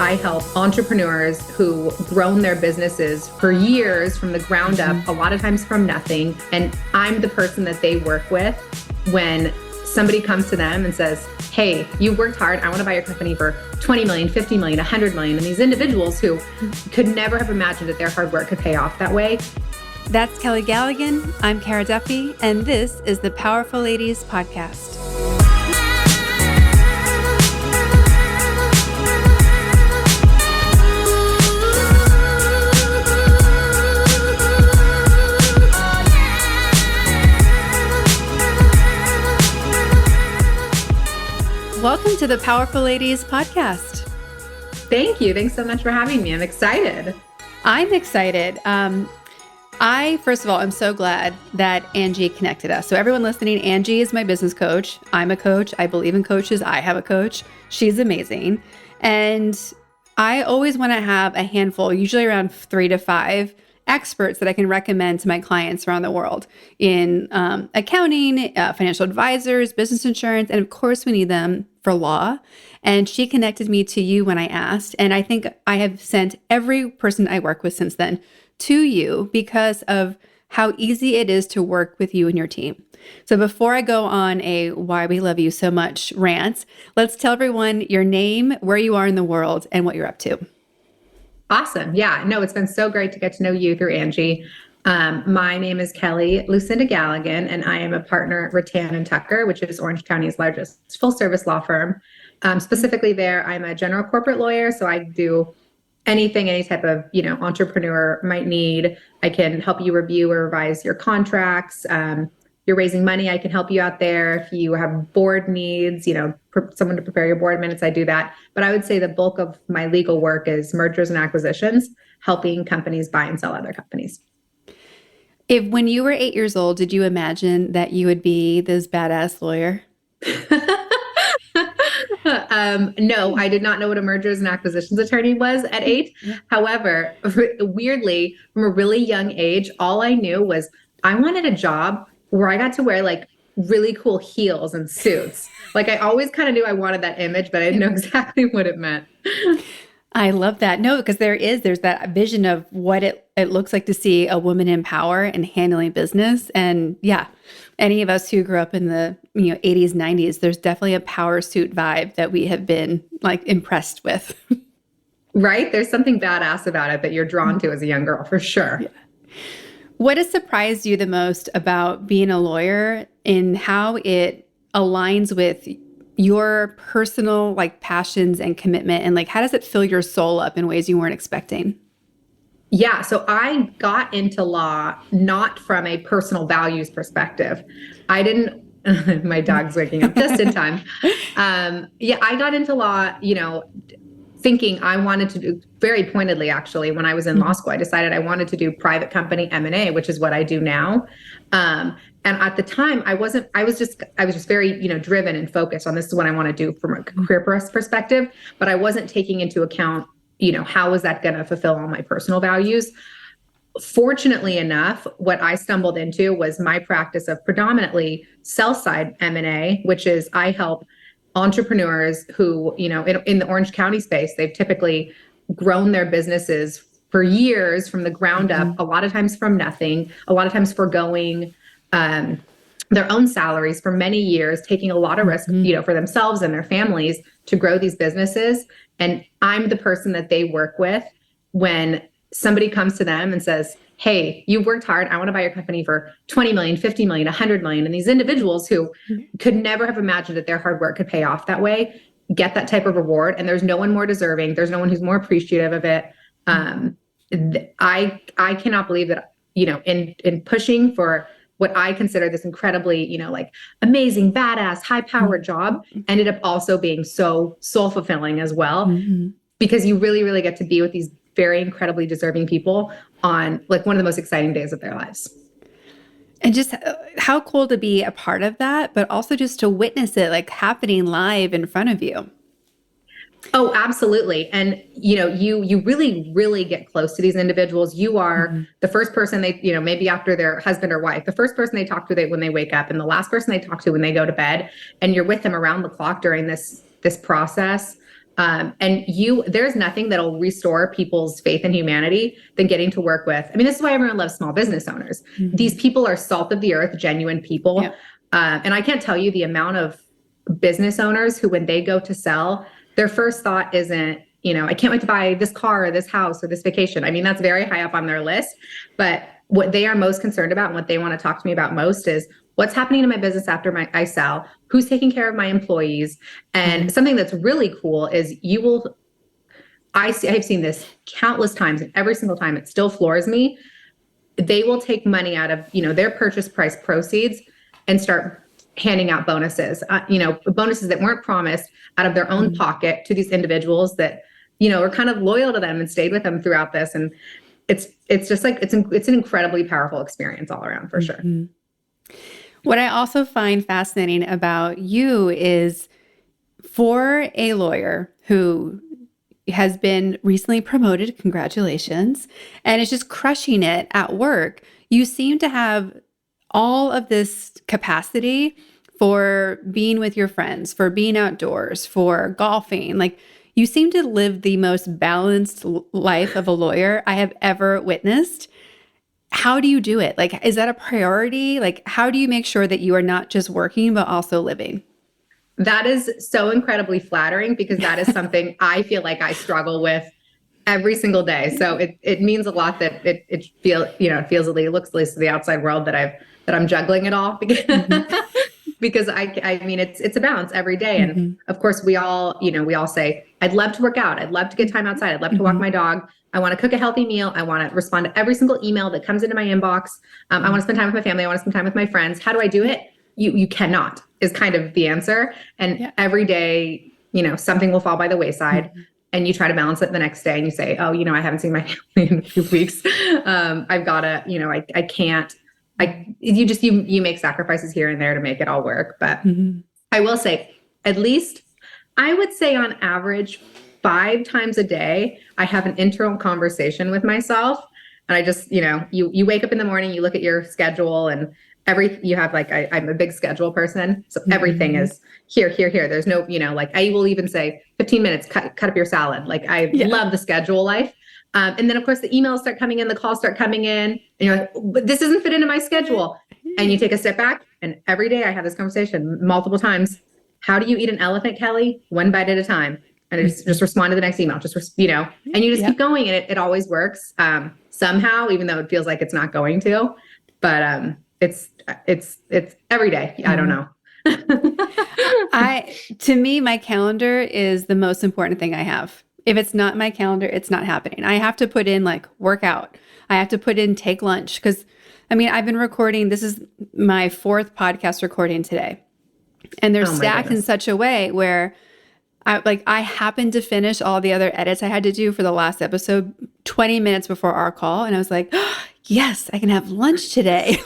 I help entrepreneurs who grown their businesses for years from the ground up, a lot of times from nothing. And I'm the person that they work with when somebody comes to them and says, hey, you worked hard. I want to buy your company for 20 million, 50 million, 100 million. And these individuals who could never have imagined that their hard work could pay off that way. That's Kelly Galligan. I'm Cara Duffy, and this is the Powerful Ladies Podcast. Welcome to the Powerful Ladies Podcast. Thank you. Thanks so much for having me. I'm excited. I'm excited. First of all, I'm so glad that Angie connected us. So everyone listening, Angie is my business coach. I'm a coach. I believe in coaches. I have a coach. She's amazing. And I always want to have a handful, usually around 3 to 5 experts that I can recommend to my clients around the world in accounting, financial advisors, business insurance, and of course we need them for law. And she connected me to you when I asked. And I think I have sent every person I work with since then to you because of how easy it is to work with you and your team. So before I go on a why we love you so much rant, let's tell everyone your name, where you are in the world, and what you're up to. Awesome. Yeah, no, it's been so great to get to know you through Angie. My name is Kelly Galligan, and I am a partner at Rattan & Tucker, which is Orange County's largest full-service law firm. Specifically there, I'm a general corporate lawyer, so I do anything any type of entrepreneur might need. I can help you review or revise your contracts. You're raising money, I can help you out there. If you have board needs, someone to prepare your board minutes, I do that. But I would say the bulk of my legal work is mergers and acquisitions, helping companies buy and sell other companies. When you were 8 years old, did you imagine that you would be this badass lawyer? No, I did not know what a mergers and acquisitions attorney was at 8. However, weirdly, from a really young age, all I knew was I wanted a job where I got to wear like really cool heels and suits. Like I always kind of knew I wanted that image, but I didn't know exactly what it meant. I love that. No, because there's that vision of what it looks like to see a woman in power and handling business. And yeah, any of us who grew up in the 80s, 90s, there's definitely a power suit vibe that we have been like impressed with. Right? There's something badass about it that you're drawn to as a young girl, for sure. Yeah. What has surprised you the most about being a lawyer in how it aligns with your personal passions and commitment, and how does it fill your soul up in ways you weren't expecting? Yeah, so I got into law not from a personal values perspective. I didn't, my dog's waking up just in time. I got into law, thinking I wanted to do, very pointedly actually, when I was in law school, I decided I wanted to do private company M&A, which is what I do now. And at the time I was just very, driven and focused on this is what I want to do from a career perspective, but I wasn't taking into account, how is that going to fulfill all my personal values? Fortunately enough, what I stumbled into was my practice of predominantly sell-side M&A, which is I help entrepreneurs who, in the Orange County space, they've typically grown their businesses for years from the ground up, a lot of times from nothing, a lot of times foregoing their own salaries for many years, taking a lot of risk, for themselves and their families to grow these businesses. And I'm the person that they work with when somebody comes to them and says, hey, you worked hard. I want to buy your company for 20 million, 50 million, 100 million. And these individuals who could never have imagined that their hard work could pay off that way, get that type of reward. And there's no one more deserving. There's no one who's more appreciative of it. I cannot believe that, in pushing for what I consider this incredibly, amazing, badass, high-powered job, ended up also being so soul-fulfilling as well, because you really, really get to be with these very incredibly deserving people on one of the most exciting days of their lives. And just how cool to be a part of that, but also just to witness it happening live in front of you. Oh, absolutely. And, you really, really get close to these individuals. You are the first person they, maybe after their husband or wife, the first person they talk to when they wake up and the last person they talk to when they go to bed, and you're with them around the clock during this process. And there's nothing that'll restore people's faith in humanity than getting to work with. I mean, this is why everyone loves small business owners. Mm-hmm. These people are salt of the earth, genuine people. Yeah. And I can't tell you the amount of business owners who, when they go to sell, their first thought isn't, I can't wait to buy this car or this house or this vacation. I mean, that's very high up on their list. But what they are most concerned about and what they want to talk to me about most is what's happening to my business after I sell, who's taking care of my employees. And something that's really cool is I've seen this countless times, and every single time it still floors me. They will take money out of, their purchase price proceeds and start handing out bonuses, bonuses that weren't promised out of their own pocket to these individuals that, are kind of loyal to them and stayed with them throughout this. And it's just like, it's an incredibly powerful experience all around, for sure. What I also find fascinating about you is, for a lawyer who has been recently promoted, congratulations, and is just crushing it at work, you seem to have all of this capacity for being with your friends, for being outdoors, for golfing. Like, you seem to live the most balanced life of a lawyer I have ever witnessed. How do you do it? Like, is that a priority? Like, how do you make sure that you are not just working, but also living? That is so incredibly flattering, because that is something I feel like I struggle with every single day. So it means a lot that it feels it looks, at least to the outside world, that I'm juggling it all, because I mean, it's a balance every day. And of course we all say, I'd love to work out. I'd love to get time outside. I'd love to walk my dog. I want to cook a healthy meal. I want to respond to every single email that comes into my inbox. I want to spend time with my family. I want to spend time with my friends. How do I do it? You cannot, is kind of the answer. And every day, something will fall by the wayside, and you try to balance it the next day, and you say, oh, I haven't seen my family in a few weeks. I've got to, I can't. You make sacrifices here and there to make it all work. But I will say, at least I would say on average, 5 times a day, I have an internal conversation with myself. And I just, you wake up in the morning, you look at your schedule, and you have I'm a big schedule person. So everything is here. There's no, I will even say 15 minutes, cut up your salad. Like, I love the schedule life. And then of course the emails start coming in, the calls start coming in, and you're like, but this doesn't fit into my schedule. And you take a step back, and every day I have this conversation multiple times. How do you eat an elephant, Kelly? One bite at a time. And I just respond to the next email, and you just keep going, and it always works. Somehow, even though it feels like it's not going to, but it's every day. I don't know. To me, my calendar is the most important thing I have. If it's not my calendar, it's not happening. I have to put in workout. I have to put in take lunch, because I've been recording. This is my 4th podcast recording today, and they're stacked in such a way where I happened to finish all the other edits I had to do for the last episode 20 minutes before our call. And I was like, oh, yes, I can have lunch today.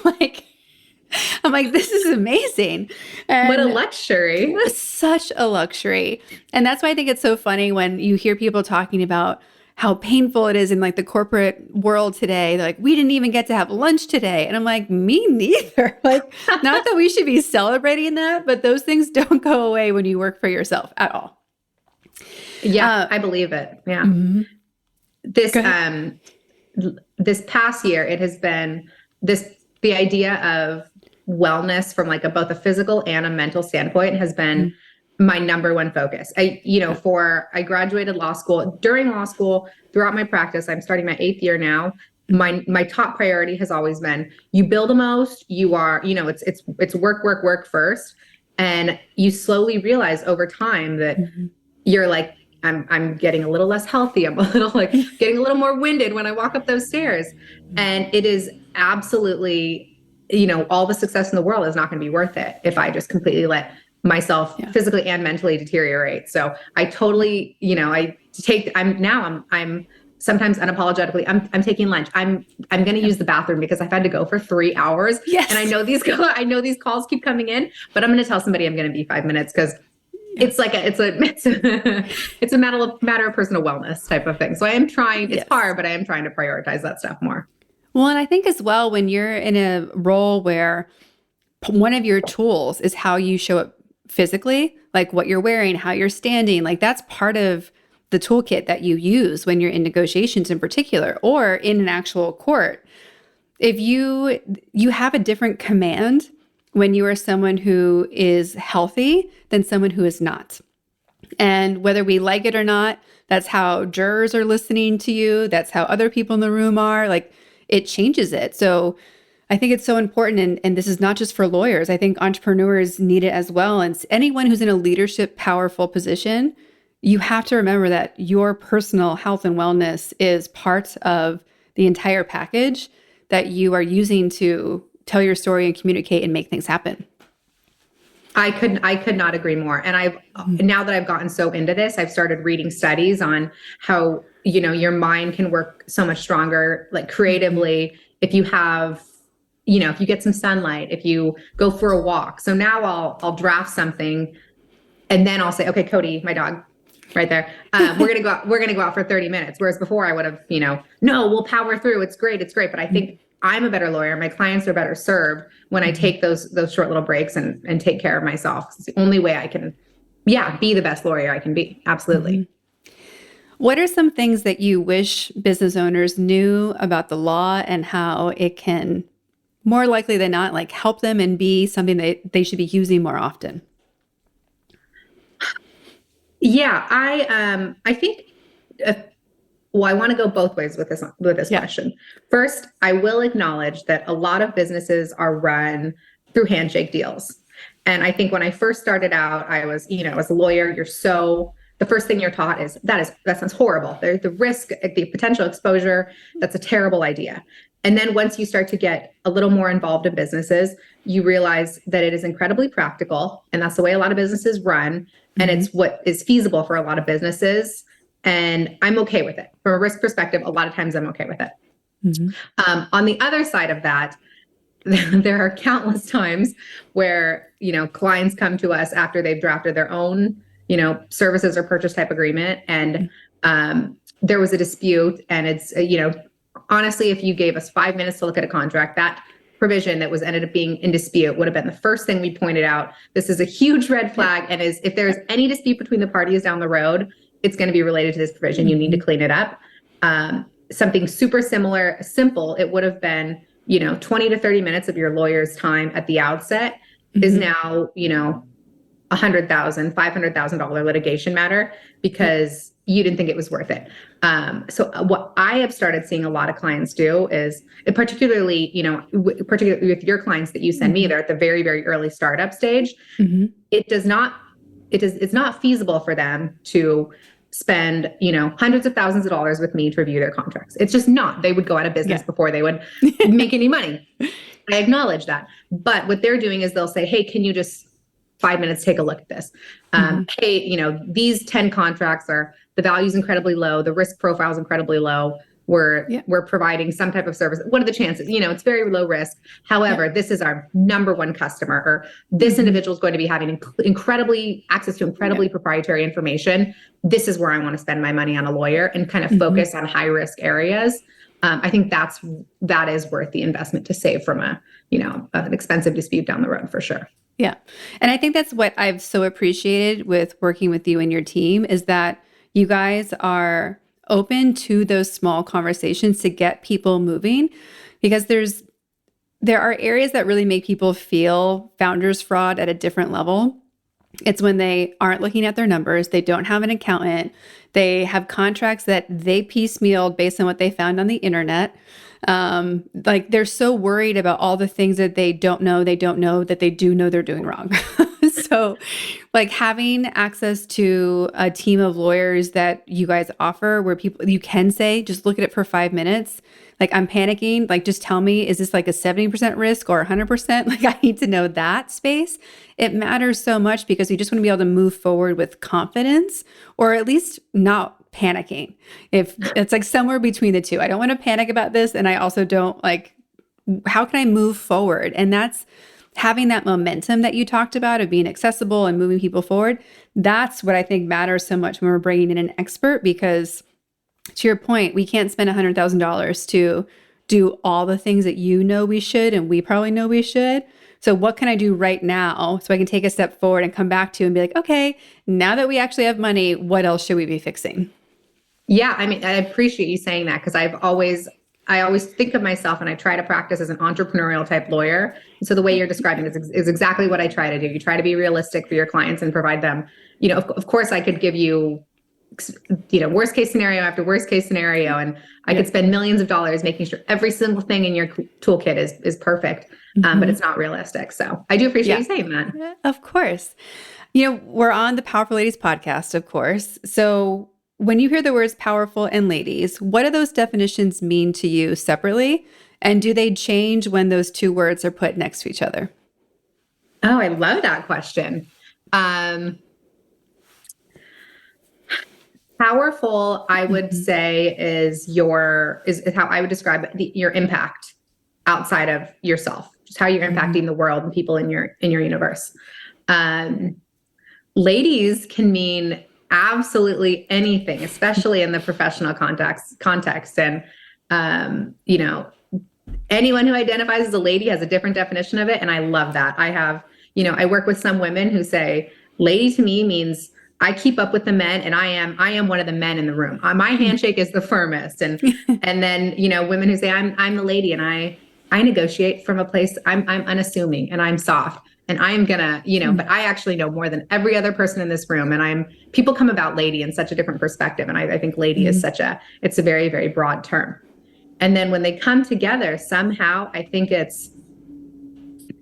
I'm like, this is amazing. And what a luxury. Such a luxury. And that's why I think it's so funny when you hear people talking about how painful it is in the corporate world today. They're like, we didn't even get to have lunch today. And I'm like, me neither. Not that we should be celebrating that, but those things don't go away when you work for yourself at all. Yeah, I believe it. Yeah. This past year, it has been the idea of wellness from both a physical and a mental standpoint has been my number one focus. I graduated law school. During law school, throughout my practice, I'm starting my 8th year now. My top priority has always been, you bill the most, you are, it's work first. And you slowly realize over time that you're like, I'm getting a little less healthy. I'm a little getting a little more winded when I walk up those stairs. And it is absolutely, all the success in the world is not going to be worth it if I just completely let myself physically and mentally deteriorate. So I totally, I'm sometimes unapologetically, I'm taking lunch. I'm going to use the bathroom because I've had to go for 3 hours. Yes. And I know these calls keep coming in, but I'm going to tell somebody I'm going to be 5 minutes, because it's a matter of personal wellness type of thing. So I am trying, it's hard, but I am trying to prioritize that stuff more. Well, and I think as well, when you're in a role where one of your tools is how you show up physically, like what you're wearing, how you're standing. Like that's part of the toolkit that you use when you're in negotiations in particular, or in an actual court. If you have a different command when you are someone who is healthy than someone who is not. And whether we like it or not, that's how jurors are listening to you. That's how other people in the room are. Like it changes it. So I think it's so important. And this is not just for lawyers. I think entrepreneurs need it as well. And anyone who's in a leadership, powerful position, you have to remember that your personal health and wellness is part of the entire package that you are using to tell your story and communicate and make things happen. I could not agree more. And now that I've gotten so into this, I've started reading studies on how, your mind can work so much stronger, like creatively, if you have, if you get some sunlight, if you go for a walk. So now I'll draft something and then I'll say, okay, Cody, my dog right there. We're going to go out for 30 minutes. Whereas before I would have, no, we'll power through. It's great. But I think I'm a better lawyer. My clients are better served when I take those short little breaks and take care of myself. It's the only way I can, be the best lawyer I can be. Absolutely. Mm-hmm. What are some things that you wish business owners knew about the law and how it can, more likely than not, like help them and be something that they should be using more often? Yeah, I think, I want to go both ways with this question. First, I will acknowledge that a lot of businesses are run through handshake deals. And I think when I first started out, I was, as a lawyer, the first thing you're taught is that sounds horrible. The risk, the potential exposure, that's a terrible idea. And then once you start to get a little more involved in businesses, you realize that it is incredibly practical. And that's the way a lot of businesses run. And it's what is feasible for a lot of businesses. And I'm okay with it. From a risk perspective, a lot of times I'm okay with it. Mm-hmm. On the other side of that, there are countless times where, clients come to us after they've drafted their own, services or purchase type agreement. And there was a dispute. And it's, honestly, if you gave us 5 minutes to look at a contract, that provision that was ended up being in dispute would have been the first thing we pointed out. This is a huge red flag. And if there's any dispute between the parties down the road, it's going to be related to this provision. You need to clean it up. Something super simple, it would have been, 20 to 30 minutes of your lawyer's time at the outset is now, $100,000, $500,000 litigation matter because you didn't think it was worth it. So what I have started seeing a lot of clients do is, particularly with your clients that you send me, they're at the very, very early startup stage. It's not feasible for them to spend, hundreds of thousands of dollars with me to review their contracts. It's just not. They would go out of business before they would make any money. I acknowledge that. But what they're doing is they'll say, hey, can you just 5 minutes take a look at this? Hey, these 10 contracts the value's incredibly low. The risk profile is incredibly low. We're providing some type of service. What are the chances? It's very low risk. However, this is our number one customer, or this individual is going to be having access to incredibly proprietary information. This is where I want to spend my money on a lawyer and kind of focus on high risk areas. I think that is worth the investment to save from an expensive dispute down the road for sure. Yeah. And I think that's what I've so appreciated with working with you and your team is that you guys are open to those small conversations to get people moving, because there are areas that really make people feel founders fraud at a different level. It's when they aren't looking at their numbers, they don't have an accountant, they have contracts that they piecemealed based on what they found on the internet. Like they're so worried about all the things that they don't know that they do know they're doing wrong. So like having access to a team of lawyers that you guys offer where you can say, just look at it for 5 minutes. Like I'm panicking, like just tell me, is this like a 70% risk or 100%? Like I need to know that space. It matters so much because you just want to be able to move forward with confidence, or at least not panicking. If it's like somewhere between the two, I don't want to panic about this. And I also don't how can I move forward? And that's having that momentum that you talked about of being accessible and moving people forward. That's what I think matters so much when we're bringing in an expert, because to your point, we can't spend $100,000 to do all the things that we should, and we probably know we should, So what can I do right now so I can take a step forward and come back to you and be like, okay, now that we actually have money, what else should we be fixing? Yeah, I mean, I appreciate you saying that because I always think of myself and I try to practice as an entrepreneurial type lawyer. And so the way you're describing is exactly what I try to do. You try to be realistic for your clients and provide them, of course I could give you, worst case scenario after worst case scenario. And I could spend millions of dollars making sure every single thing in your toolkit is perfect. But it's not realistic. So I do appreciate you saying that. Yeah, of course. We're on the Powerful Ladies podcast, of course. So when you hear the words powerful and ladies, what do those definitions mean to you separately? And do they change when those two words are put next to each other? Oh, I love that question. Powerful, I would say, is how I would describe your impact outside of yourself, just how you're impacting the world and people in your universe. Ladies can mean absolutely anything, especially in the professional context. And anyone who identifies as a lady has a different definition of it, and I love that. I work with some women who say, lady to me means I keep up with the men, and I am one of the men in the room. My handshake is the firmest, and then women who say I'm the lady, and I negotiate from a place. I'm unassuming and I'm soft, and I'm gonna but I actually know more than every other person in this room, and people come about lady in such a different perspective, and I think lady is it's a very, very broad term. And then when they come together, somehow I think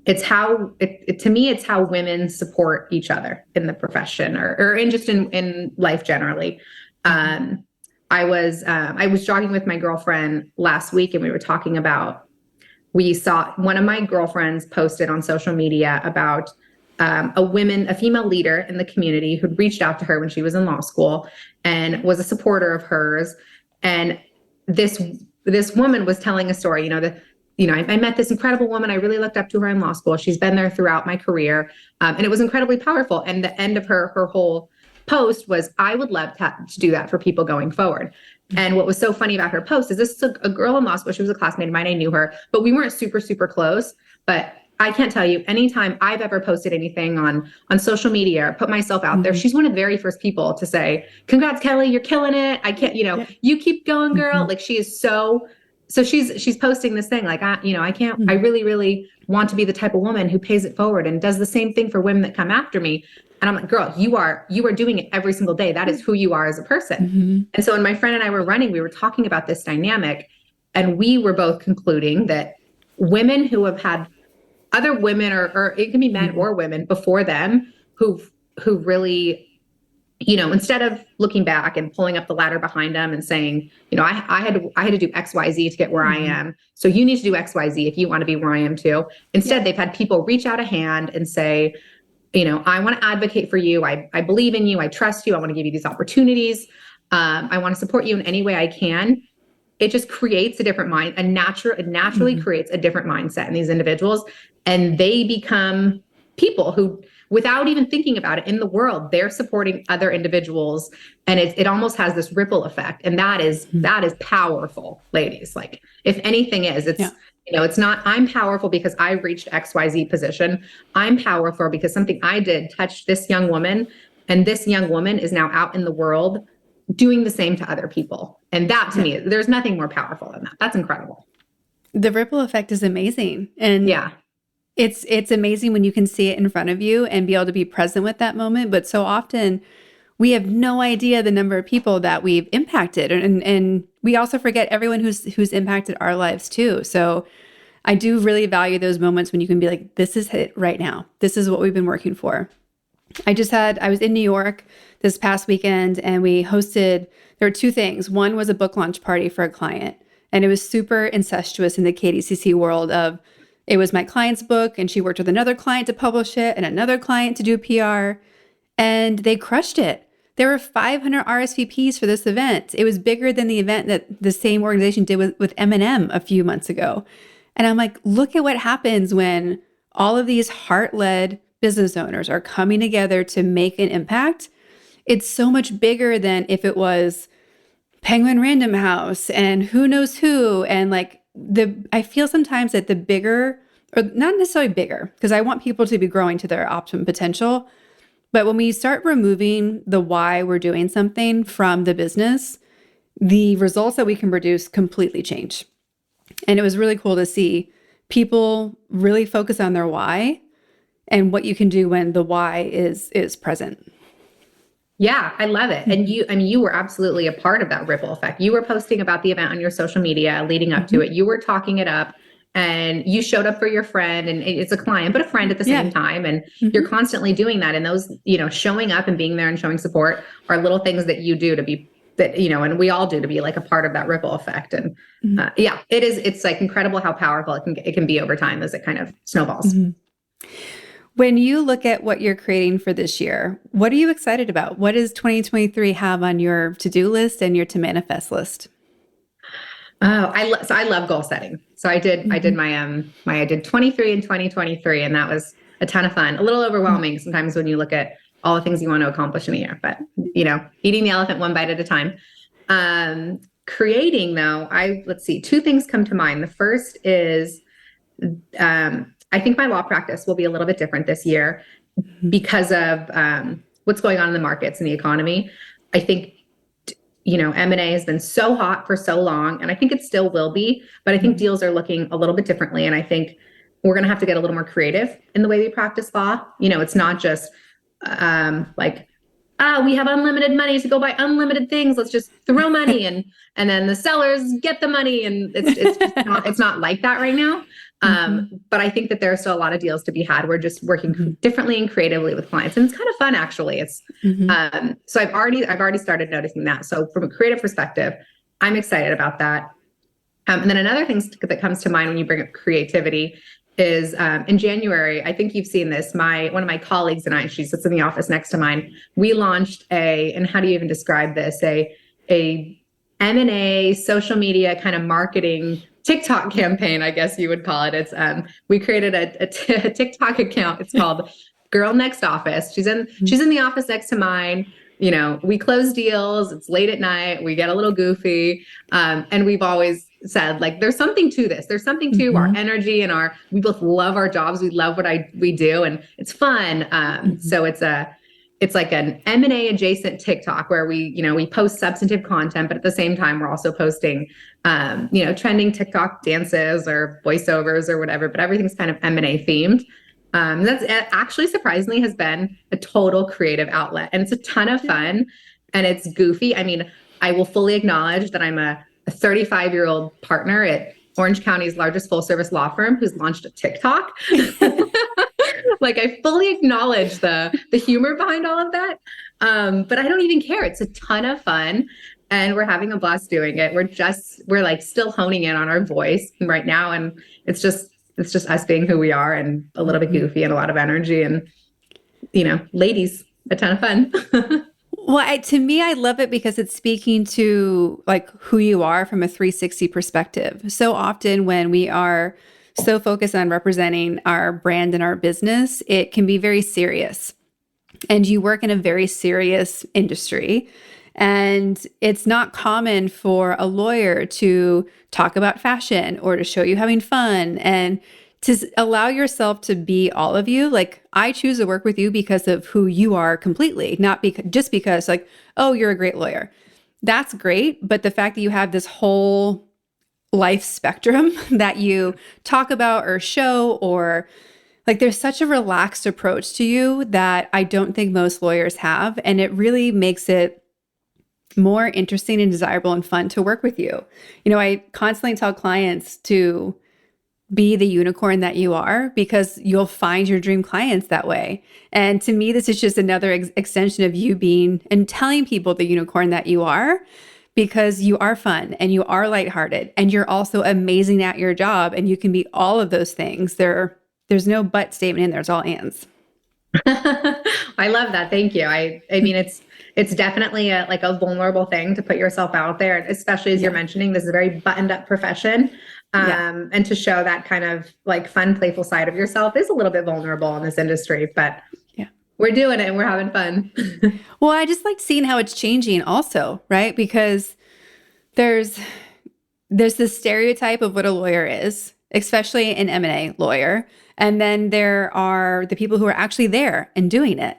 to me, it's how women support each other in the profession or in life generally. I was jogging with my girlfriend last week, and we saw one of my girlfriends posted on social media about a female leader in the community who'd reached out to her when she was in law school and was a supporter of hers. And this woman was telling a story, I met this incredible woman. I really looked up to her in law school. She's been there throughout my career. And it was incredibly powerful. And the end of her whole post was, I would love to do that for people going forward. And what was so funny about her post is this is a girl in law school. She was a classmate of mine. I knew her, but we weren't super, super close. But I can't tell you, anytime I've ever posted anything on social media or put myself out there, she's one of the very first people to say, congrats, Kelly, you're killing it. I can't, you keep going, girl. Like, she is so she's posting this thing like, I can't, I really, really want to be the type of woman who pays it forward and does the same thing for women that come after me. And I'm like, girl, you are doing it every single day. That is who you are as a person. And so when my friend and I were running, we were talking about this dynamic, and we were both concluding that women who have had other women, or it can be men or women before them, who really, instead of looking back and pulling up the ladder behind them and saying, I had to do X, Y, Z to get where I am. So you need to do X, Y, Z if you want to be where I am too. Instead, they've had people reach out a hand and say, I want to advocate for you. I believe in you. I trust you. I want to give you these opportunities. I want to support you in any way I can. It just creates a different mind. It naturally creates a different mindset in these individuals. And they become people who, without even thinking about it, in the world, they're supporting other individuals. And it almost has this ripple effect. And that is powerful, ladies. Like, if anything it's not, I'm powerful because I reached XYZ position. I'm powerful because something I did touched this young woman, and this young woman is now out in the world doing the same to other people. And that, to me, there's nothing more powerful than that. That's incredible. The ripple effect is amazing. And it's amazing when you can see it in front of you and be able to be present with that moment. But so often we have no idea the number of people that we've impacted. And we also forget everyone who's impacted our lives too. So I do really value those moments when you can be like, this is it right now. This is what we've been working for. I was in New York this past weekend, and we hosted, there were two things. One was a book launch party for a client, and it was super incestuous in the KDCC world of, it was my client's book, and she worked with another client to publish it and another client to do PR, and they crushed it. There were 500 RSVPs for this event. It was bigger than the event that the same organization did with Eminem a few months ago. And I'm like, look at what happens when all of these heart-led business owners are coming together to make an impact. It's so much bigger than if it was Penguin Random House and who knows who. And like I feel sometimes that the bigger or not necessarily bigger, because I want people to be growing to their optimum potential. But when we start removing the why we're doing something from the business, the results that we can produce completely change. And it was really cool to see people really focus on their why and what you can do when the why is present. Yeah, I love it. And you were absolutely a part of that ripple effect. You were posting about the event on your social media leading up to it. You were talking it up, and you showed up for your friend, and it's a client, but a friend at the same time. And you're constantly doing that. And those, showing up and being there and showing support are little things that you do to be that, and we all do to be like a part of that ripple effect. And it's like incredible how powerful it can be over time as it kind of snowballs. When you look at what you're creating for this year, what are you excited about? What does 2023 have on your to-do list and your to manifest list? Oh, I love goal setting. So I did I did 23 in 2023, and that was a ton of fun. A little overwhelming sometimes when you look at all the things you want to accomplish in a year, but eating the elephant one bite at a time. Creating though, let's see, two things come to mind. The first is I think my law practice will be a little bit different this year because of what's going on in the markets and the economy. I think, M&A has been so hot for so long, and I think it still will be, but I think deals are looking a little bit differently. And I think we're going to have to get a little more creative in the way we practice law. It's not just we have unlimited money to go buy unlimited things. Let's just throw money and then the sellers get the money. And it's not like that right now. But I think that there are still a lot of deals to be had. We're just working differently and creatively with clients. And it's kind of fun, actually. It's so I've already started noticing that. So from a creative perspective, I'm excited about that. And then another thing that comes to mind when you bring up creativity is in January, I think you've seen this, one of my colleagues and I, she sits in the office next to mine, we launched and how do you even describe this, a M&A social media kind of marketing TikTok campaign, I guess you would call it. It's we created a TikTok account. It's called Girl Next Office. She's in the office next to mine. We close deals. It's late at night. We get a little goofy. And we've always said, like, there's something to this. There's something to our energy and we both love our jobs. We love what we do, and it's fun. So it's like an M&A adjacent TikTok where we post substantive content, but at the same time, we're also posting, trending TikTok dances or voiceovers or whatever, but everything's kind of M&A themed. That's actually surprisingly has been a total creative outlet, and it's a ton of fun, and it's goofy. I mean, I will fully acknowledge that I'm a 35-year-old partner at Orange County's largest full-service law firm who's launched a TikTok. Like, I fully acknowledge the humor behind all of that, but I don't even care. It's a ton of fun, and we're having a blast doing it. We're like still honing in on our voice right now, and it's just us being who we are, and a little bit goofy and a lot of energy, and ladies, a ton of fun. Well, to me, I love it because it's speaking to like who you are from a 360 perspective. So often when we are so focused on representing our brand and our business, it can be very serious. And you work in a very serious industry. And it's not common for a lawyer to talk about fashion or to show you having fun and to allow yourself to be all of you. Like, I choose to work with you because of who you are completely, not just because like, oh, you're a great lawyer. That's great. But the fact that you have this whole life spectrum that you talk about or show, or like, there's such a relaxed approach to you that I don't think most lawyers have. And it really makes it more interesting and desirable and fun to work with you. I constantly tell clients to be the unicorn that you are, because you'll find your dream clients that way. And to me, this is just another extension of you being and telling people the unicorn that you are, because you are fun and you are lighthearted and you're also amazing at your job, and you can be all of those things. There's no but statement in there. It's all ands. I love that. Thank you. I mean, it's definitely a vulnerable thing to put yourself out there, especially as you're mentioning, this is a very buttoned up profession. And to show that kind of like fun, playful side of yourself is a little bit vulnerable in this industry, but we're doing it and we're having fun. Well, I just like seeing how it's changing also, right? Because there's this stereotype of what a lawyer is. especially an M&A lawyer. And then there are the people who are actually there and doing it.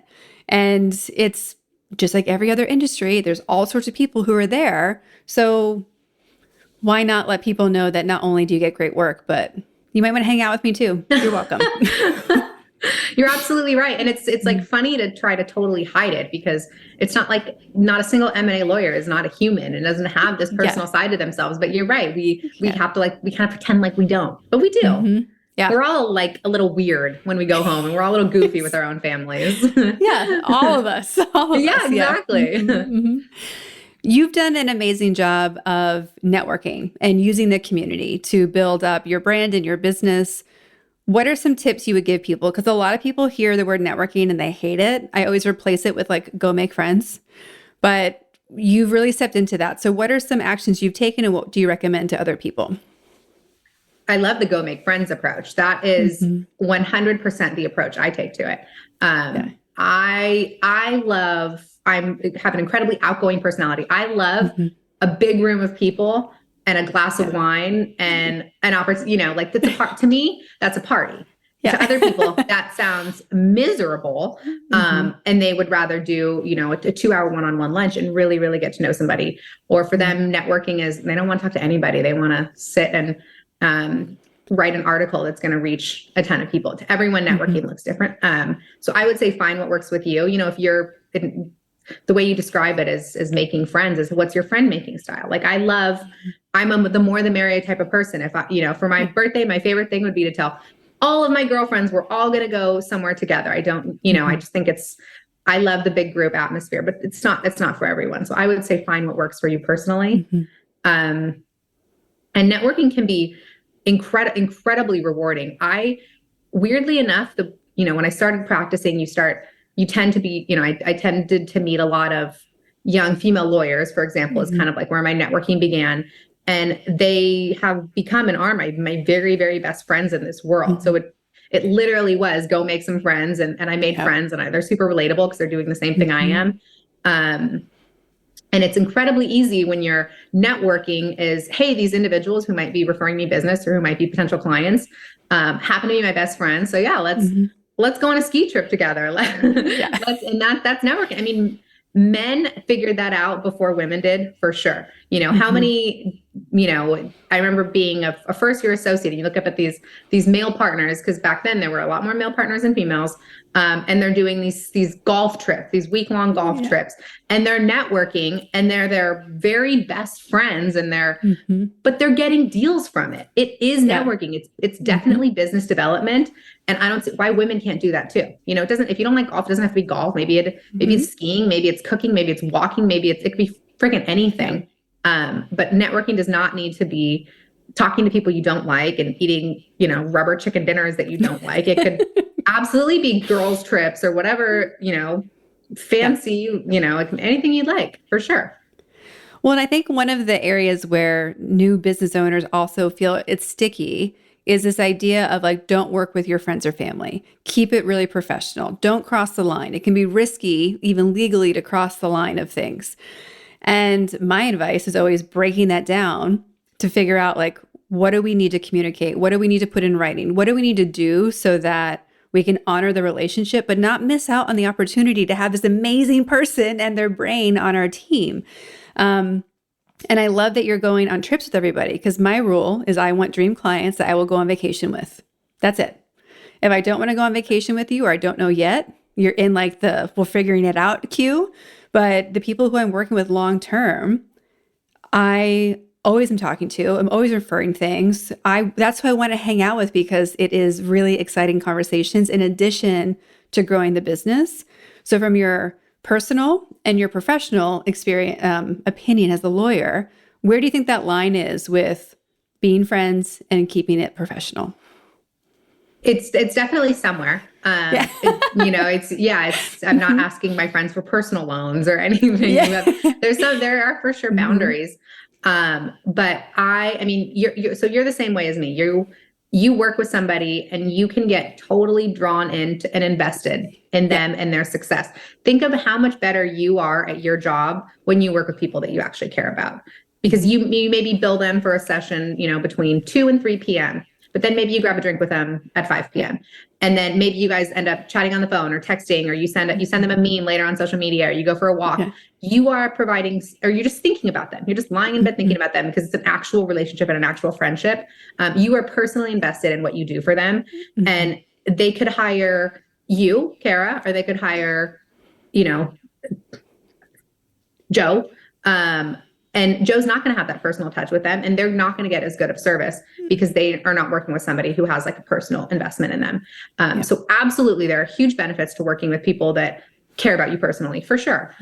And it's just like every other industry, there's all sorts of people who are there. So why not let people know that not only do you get great work, but you might want to hang out with me too. You're welcome. You're absolutely right. And it's like funny to try to totally hide it, because it's not like, not a single M&A lawyer is not a human and doesn't have this personal side to themselves. But you're right. We have to, like, we kind of pretend like we don't, but we do. Mm-hmm. Yeah. We're all like a little weird when we go home, and we're all a little goofy with our own families. Yeah. All of us. All of Yeah, us. exactly. Yeah. Mm-hmm. You've done an amazing job of networking and using the community to build up your brand and your business. What are some tips you would give people? Because a lot of people hear the word networking and they hate it. I always replace it with like, go make friends. But you've really stepped into that. So what are some actions you've taken, and what do you recommend to other people? I love the go make friends approach. That is 100% the approach I take to it. I have an incredibly outgoing personality. I love a big room of people and a glass of wine and an opportunity, like that's a part to me, that's a party. To other people, that sounds miserable. And they would rather do, a 2-hour one-on-one lunch and really, really get to know somebody. Or for them, networking is, they don't want to talk to anybody. They want to sit and write an article that's going to reach a ton of people. To everyone, networking looks different. So I would say find what works with you. If you're the way you describe it is making friends, is what's your friend making style? Like I'm the more the merrier type of person. If I, for my birthday, my favorite thing would be to tell all of my girlfriends we're all going to go somewhere together. I don't, I just think I love the big group atmosphere, but it's not for everyone. So I would say find what works for you personally. And networking can be incredibly rewarding. Weirdly enough, when I started practicing, you tend to be, I tended to meet a lot of young female lawyers, for example, is kind of like where my networking began. And they have become and are my very, very best friends in this world. So it literally was go make some friends. And I made friends, and they're super relatable because they're doing the same thing I am. And it's incredibly easy when you're networking is, hey, these individuals who might be referring me business or who might be potential clients happen to be my best friends. So yeah, let's go on a ski trip together. And that's networking. I mean, men figured that out before women did, for sure. How many, I remember being a first year associate, and you look up at these male partners, because back then there were a lot more male partners than females. And they're doing these golf trips, these week-long golf trips, and they're networking, and they're their very best friends, and but they're getting deals from it. It is networking. It's definitely business development. And I don't see why women can't do that too. It doesn't, if you don't like golf, it doesn't have to be golf. Maybe it's skiing, maybe it's cooking, maybe it's walking, maybe it could be freaking anything. But networking does not need to be talking to people you don't like and eating, rubber chicken dinners that you don't like. It could absolutely be girls' trips or whatever, fancy, anything you'd like, for sure. Well, and I think one of the areas where new business owners also feel it's sticky is this idea of like, don't work with your friends or family. Keep it really professional. Don't cross the line. It can be risky, even legally, to cross the line of things. And my advice is always breaking that down to figure out, like, what do we need to communicate? What do we need to put in writing? What do we need to do so that we can honor the relationship, but not miss out on the opportunity to have this amazing person and their brain on our team? And I love that you're going on trips with everybody, because my rule is I want dream clients that I will go on vacation with. That's it. If I don't want to go on vacation with you, or I don't know yet, you're in like we're figuring it out queue. But the people who I'm working with long term, I always am talking to. I'm always referring things. That's who I want to hang out with, because it is really exciting conversations in addition to growing the business. So from your personal and your professional experience, opinion as a lawyer, where do you think that line is with being friends and keeping it professional? It's definitely somewhere. I'm not asking my friends for personal loans or anything. There are for sure boundaries. But I mean, you're the same way as me. You work with somebody and you can get totally drawn into and invested in them and their success. Think of how much better you are at your job when you work with people that you actually care about, because you maybe bill them for a session, between 2 and 3 p.m. but then maybe you grab a drink with them at 5 p.m. And then maybe you guys end up chatting on the phone or texting, or you send them a meme later on social media, or you go for a walk. Okay. You are providing, or you're just thinking about them. You're just lying in bed thinking about them because it's an actual relationship and an actual friendship. You are personally invested in what you do for them. And they could hire you, Kara, or they could hire, Joe. And Joe's not going to have that personal touch with them, and they're not going to get as good of service because they are not working with somebody who has like a personal investment in them. So absolutely, there are huge benefits to working with people that care about you personally, for sure.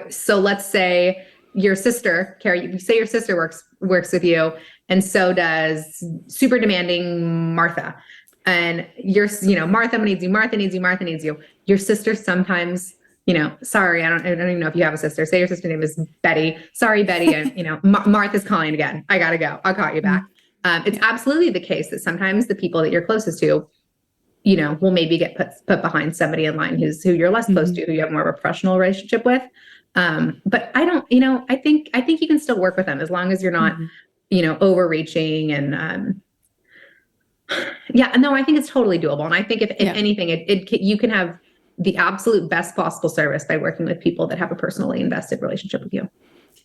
So let's say your sister, Carrie, you say your sister works with you, and so does super demanding Martha. And Martha needs you, Martha needs you, Martha needs you. Your sister sometimes, sorry, I don't even know if you have a sister. Say your sister's name is Betty. Sorry, Betty. And, Martha's calling again. I got to go. I'll call you back. It's absolutely the case that sometimes the people that you're closest to, will maybe get put behind somebody in line who you're less close to, who you have more of a professional relationship with. But I don't, I think you can still work with them as long as you're not, overreaching and, I think it's totally doable. And I think if anything, you can have the absolute best possible service by working with people that have a personally invested relationship with you.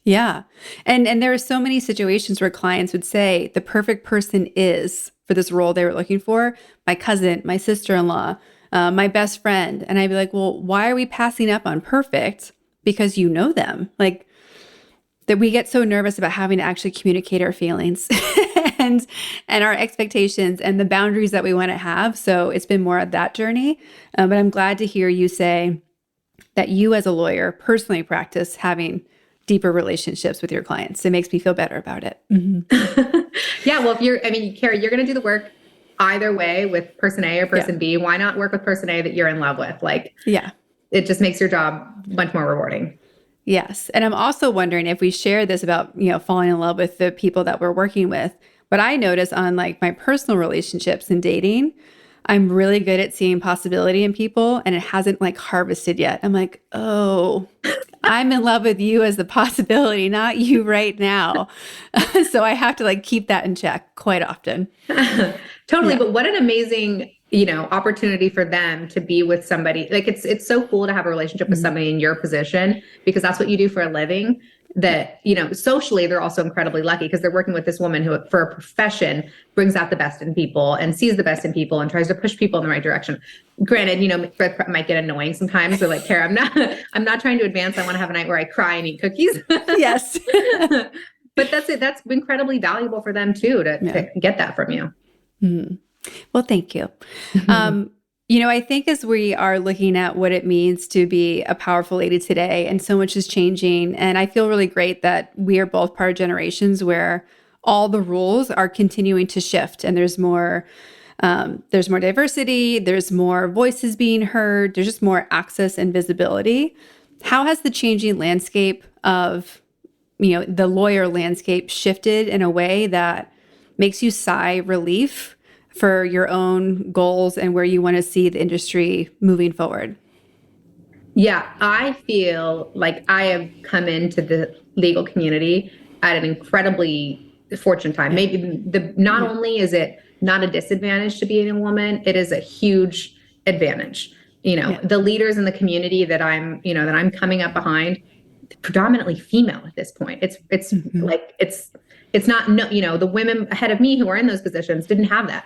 Yeah. And there are so many situations where clients would say the perfect person is for this role they were looking for, my cousin, my sister-in-law, my best friend. And I'd be like, well, why are we passing up on perfect? Because you know them. Like, that we get so nervous about having to actually communicate our feelings and our expectations and the boundaries that we want to have. So it's been more of that journey. But I'm glad to hear you say that you as a lawyer personally practice having deeper relationships with your clients. It makes me feel better about it. Yeah. Well, Carrie, you're going to do the work either way with person A or person B. Why not work with person A that you're in love with? It just makes your job much more rewarding. Yes. And I'm also wondering if we share this about, falling in love with the people that we're working with. But I notice on like my personal relationships and dating, I'm really good at seeing possibility in people, and it hasn't like harvested yet. I'm like, oh, I'm in love with you as the possibility, not you right now. So I have to like keep that in check quite often. Totally. Yeah. But what an amazing, opportunity for them to be with somebody. Like it's so cool to have a relationship with somebody in your position, because that's what you do for a living. That, socially, they're also incredibly lucky because they're working with this woman who, for a profession, brings out the best in people and sees the best in people and tries to push people in the right direction. Granted, it might get annoying sometimes. They're like, Kara, I'm not trying to advance. I want to have a night where I cry and eat cookies. Yes. But that's it. That's incredibly valuable for them too, to get that from you. Mm-hmm. Well, thank you. I think as we are looking at what it means to be a powerful lady today, and so much is changing, and I feel really great that we are both part of generations where all the rules are continuing to shift, and there's more diversity, there's more voices being heard, there's just more access and visibility. How has the changing landscape of, the lawyer landscape shifted in a way that makes you sigh relief for your own goals and where you want to see the industry moving forward? Yeah, I feel like I have come into the legal community at an incredibly fortunate time. Maybe not only is it not a disadvantage to being a woman, it is a huge advantage. The leaders in the community that I'm coming up behind, predominantly female at this point. It's not, the women ahead of me who are in those positions didn't have that.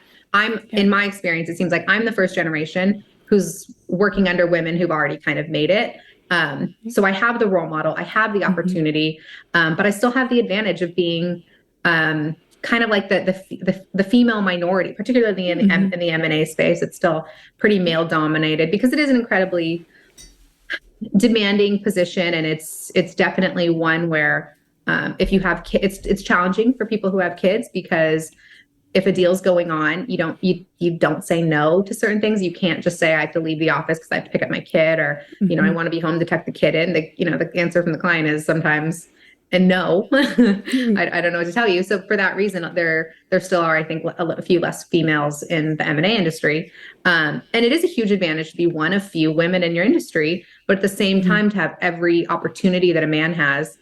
In my experience, it seems like I'm the first generation who's working under women who've already kind of made it. So I have the role model, I have the opportunity, but I still have the advantage of being kind of like the female minority, particularly in the M&A space. It's still pretty male dominated because it is an incredibly demanding position, and it's definitely one where if you have kids, it's challenging for people who have kids, because if a deal's going on, you don't say no to certain things. You can't just say I have to leave the office because I have to pick up my kid, or I want to be home to tuck the kid in. The answer from the client is sometimes and no. I don't know what to tell you. So for that reason, there still are, I think, a few less females in the M&A industry, and it is a huge advantage to be one of few women in your industry, but at the same time to have every opportunity that a man has.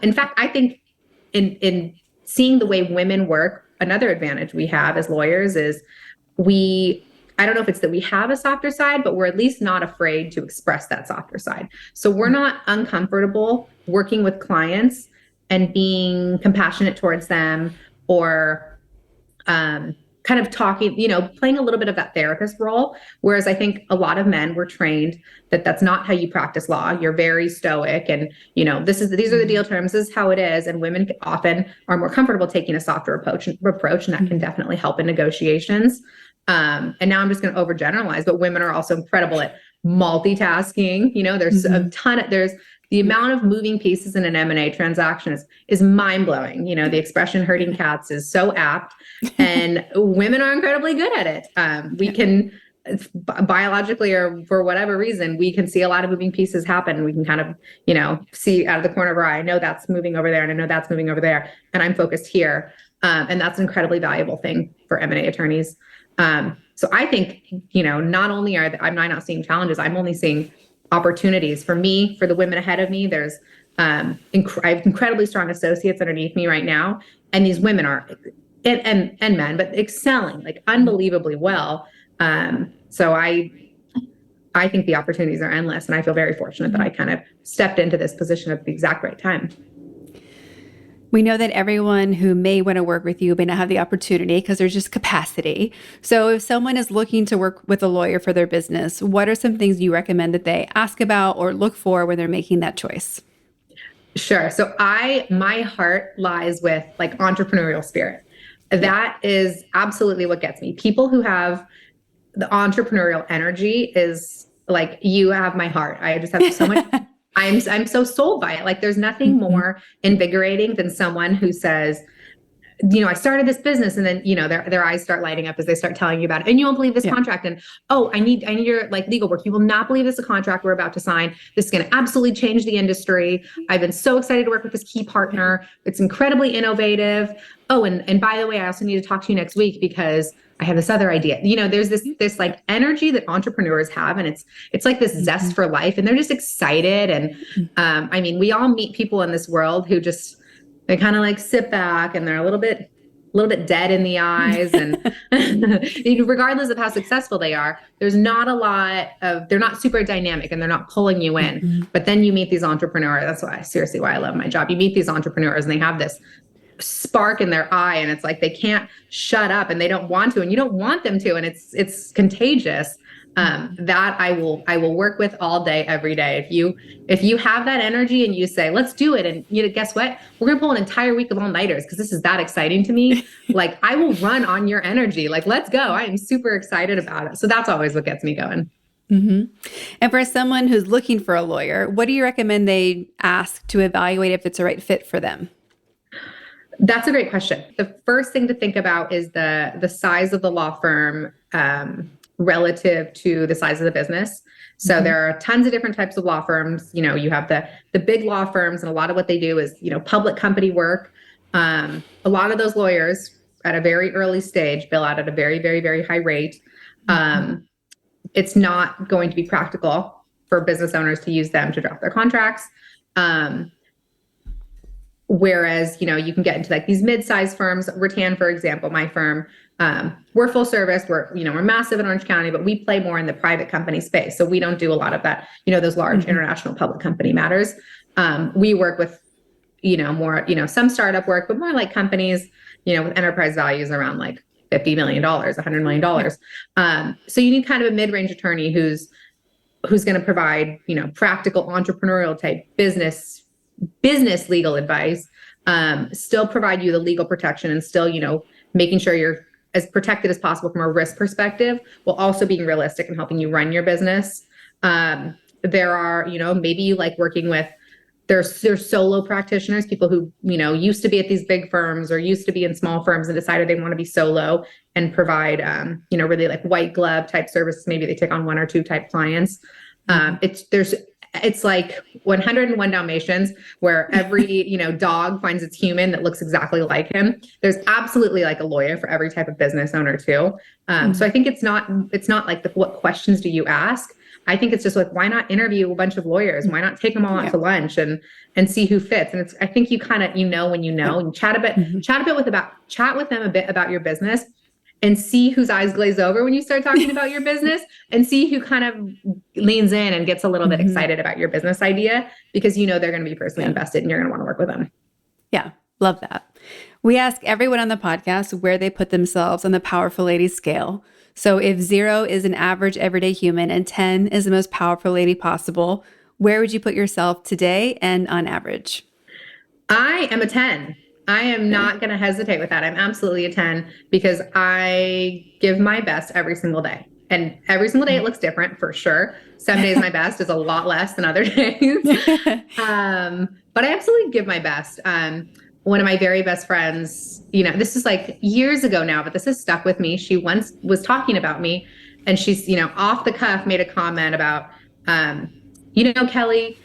In fact, I think in seeing the way women work. Another advantage we have as lawyers is I don't know if it's that we have a softer side, but we're at least not afraid to express that softer side. So we're not uncomfortable working with clients and being compassionate towards them, or kind of talking, playing a little bit of that therapist role. Whereas I think a lot of men were trained that that's not how you practice law. You're very stoic, and these are the deal terms. This is how it is. And women often are more comfortable taking a softer approach, and that can definitely help in negotiations. And now I'm just going to overgeneralize, but women are also incredible at multitasking. There's the amount of moving pieces in an M&A transaction is mind-blowing. The expression herding cats is so apt, and women are incredibly good at it. We can biologically, or for whatever reason, we can see a lot of moving pieces happen. We can kind of, see out of the corner of our eye, I know that's moving over there, and I know that's moving over there, and I'm focused here. And that's an incredibly valuable thing for M&A attorneys. So I think, not only I'm not seeing challenges, I'm only seeing opportunities for me, for the women ahead of me. There's, I have incredibly strong associates underneath me right now. And these women are, and men, but excelling like unbelievably well. So I think the opportunities are endless, and I feel very fortunate that I kind of stepped into this position at the exact right time. We know that everyone who may want to work with you may not have the opportunity because there's just capacity. So if someone is looking to work with a lawyer for their business, what are some things you recommend that they ask about or look for when they're making that choice? Sure. So my heart lies with like entrepreneurial spirit. That is absolutely what gets me. People who have the entrepreneurial energy is like, you have my heart. I just have so much. I'm so sold by it. Like, there's nothing more invigorating than someone who says, I started this business, and then, their eyes start lighting up as they start telling you about it. And you won't believe this contract. And, oh, I need your like legal work. You will not believe this is a contract we're about to sign. This is going to absolutely change the industry. I've been so excited to work with this key partner. It's incredibly innovative. Oh, and by the way, I also need to talk to you next week because I have this other idea. There's this like energy that entrepreneurs have, and it's like this zest for life, and they're just excited. And we all meet people in this world who they kind of like sit back, and they're a little bit dead in the eyes, and regardless of how successful they are, there's not a lot of, they're not super dynamic, and they're not pulling you in. But then you meet these entrepreneurs. That's why I love my job. You meet these entrepreneurs, and they have this spark in their eye, and it's like they can't shut up, and they don't want to, and you don't want them to, and it's contagious. That I will work with all day, every day. If you have that energy and you say, let's do it, and guess what? We're gonna pull an entire week of all-nighters because this is that exciting to me. Like, I will run on your energy. Like, let's go. I am super excited about it. So that's always what gets me going. And for someone who's looking for a lawyer, what do you recommend they ask to evaluate if it's a right fit for them? That's a great question. The first thing to think about is the size of the law firm relative to the size of the business. So there are tons of different types of law firms. You have the big law firms, and a lot of what they do is, public company work. A lot of those lawyers at a very early stage bill out at a very, very, very high rate. It's not going to be practical for business owners to use them to draft their contracts. Whereas, you can get into like these mid-sized firms. Rattan, for example, my firm, we're full service. We're massive in Orange County, but we play more in the private company space. So we don't do a lot of that, those large international public company matters. We work with, more, some startup work, but more like companies, with enterprise values around like $50 million, $100 million. So you need kind of a mid-range attorney who's going to provide, practical entrepreneurial type business legal advice, still provide you the legal protection, and still, making sure you're as protected as possible from a risk perspective, while also being realistic and helping you run your business. There are, maybe you like working with, there's solo practitioners, people who, used to be at these big firms or used to be in small firms and decided they want to be solo and provide, really like white glove type services. Maybe they take on one or two type clients. It's like 101 Dalmatians, where every, dog finds its human that looks exactly like him. There's absolutely like a lawyer for every type of business owner too. So I think it's not like what questions do you ask? I think it's just like, why not interview a bunch of lawyers? Why not take them all out to lunch and see who fits? And I think you kind of, when you know, and chat with them a bit about your business, and see whose eyes glaze over when you start talking about your business, and see who kind of leans in and gets a little bit excited about your business idea, because they're going to be personally invested and you're going to want to work with them. Yeah. Love that. We ask everyone on the podcast where they put themselves on the Powerful Lady scale. So if 0 is an average everyday human and 10 is the most powerful lady possible, where would you put yourself today and on average? I am a 10. I am not going to hesitate with that. I'm absolutely a 10 because I give my best every single day. And every single day it looks different, for sure. Some days my best is a lot less than other days. But I absolutely give my best. One of my very best friends, this is like years ago now, but this has stuck with me. She once was talking about me, and she's, off the cuff made a comment about, Kelly,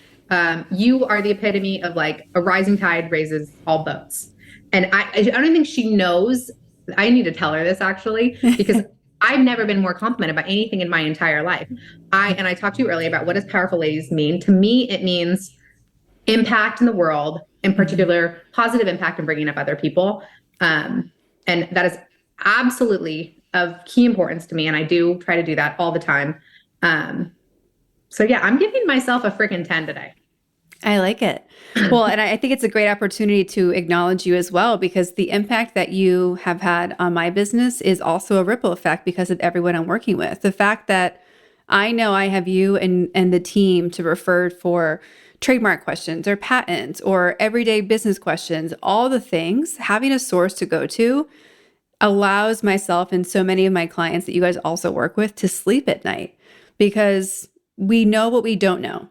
you are the epitome of like a rising tide raises all boats. And I don't think she knows. I need to tell her this, actually, because I've never been more complimented about anything in my entire life. I talked to you earlier about what does powerful ladies mean. To me, it means impact in the world, in particular, positive impact in bringing up other people. And that is absolutely of key importance to me. And I do try to do that all the time. So yeah, I'm giving myself a freaking 10 today. I like it. Well, and I think it's a great opportunity to acknowledge you as well, because the impact that you have had on my business is also a ripple effect because of everyone I'm working with. The fact that I know I have you and the team to refer for trademark questions or patents or everyday business questions, all the things, having a source to go to allows myself and so many of my clients that you guys also work with to sleep at night, because we know what we don't know.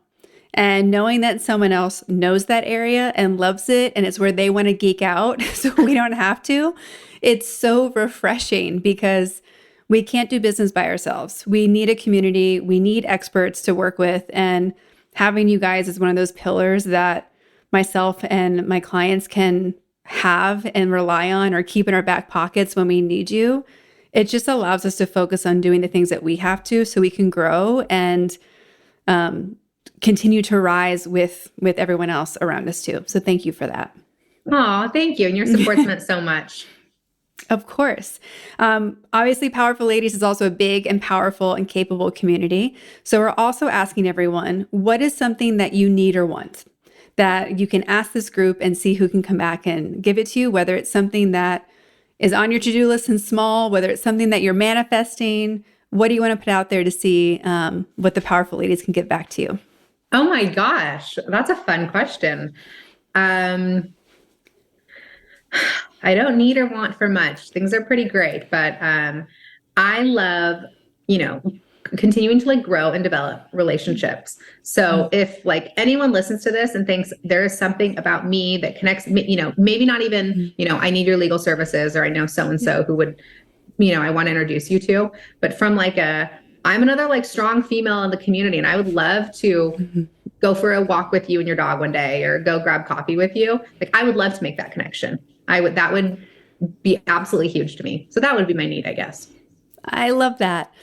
And knowing that someone else knows that area and loves it, and it's where they want to geek out so we don't have to, it's so refreshing, because we can't do business by ourselves. We need a community. We need experts to work with. And having you guys is one of those pillars that myself and my clients can have and rely on or keep in our back pockets when we need you. It just allows us to focus on doing the things that we have to so we can grow and continue to rise with everyone else around us too. So thank you for that. Oh, thank you. And your support's meant so much. Of course. Obviously, Powerful Ladies is also a big and powerful and capable community. So we're also asking everyone, what is something that you need or want that you can ask this group and see who can come back and give it to you, whether it's something that is on your to-do list and small, whether it's something that you're manifesting. What do you want to put out there to see what the Powerful Ladies can give back to you? Oh my gosh, that's a fun question. I don't need or want for much. Things are pretty great, but I love, continuing to like grow and develop relationships. So if like anyone listens to this and thinks there is something about me that connects me, maybe not even, I need your legal services, or I know so-and-so who would, I want to introduce you to, but from like I'm another like strong female in the community, and I would love to go for a walk with you and your dog one day, or go grab coffee with you. Like, I would love to make that connection. That would be absolutely huge to me. So that would be my need, I guess. I love that.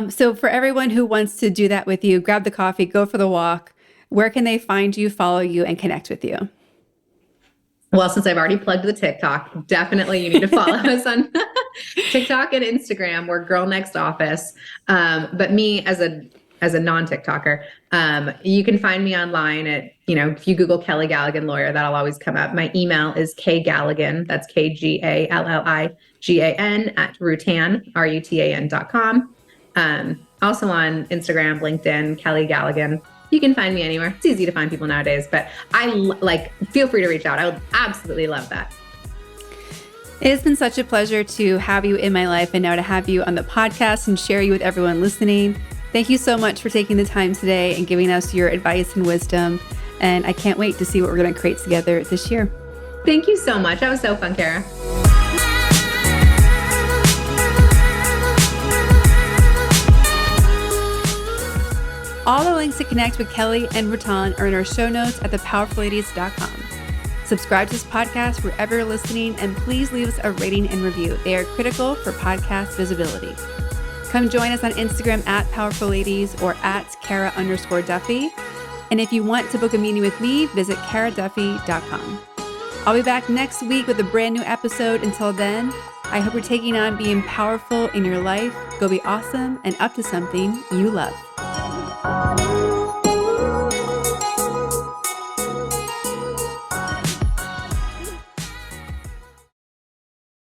So for everyone who wants to do that with you, grab the coffee, go for the walk, where can they find you, follow you, and connect with you? Well, since I've already plugged the TikTok, definitely you need to follow us on TikTok and Instagram. We're Girl Next Office. But me as a non-TikToker, you can find me online at, if you Google Kelly Galligan lawyer, that'll always come up. My email is kgalligan, that's KGALLIGAN at rutan.com. Also on Instagram, LinkedIn, Kelly Galligan. You can find me anywhere. It's easy to find people nowadays, but feel free to reach out. I would absolutely love that. It has been such a pleasure to have you in my life, and now to have you on the podcast and share you with everyone listening. Thank you so much for taking the time today and giving us your advice and wisdom. And I can't wait to see what we're going to create together this year. Thank you so much. That was so fun, Kara. All the links to connect with Kelly and Rutan are in our show notes at thepowerfulladies.com. Subscribe to this podcast wherever you're listening, and please leave us a rating and review. They are critical for podcast visibility. Come join us on Instagram at Powerful Ladies or at Kara_Duffy. And if you want to book a meeting with me, visit karaduffy.com. I'll be back next week with a brand new episode. Until then, I hope you're taking on being powerful in your life. Go be awesome and up to something you love.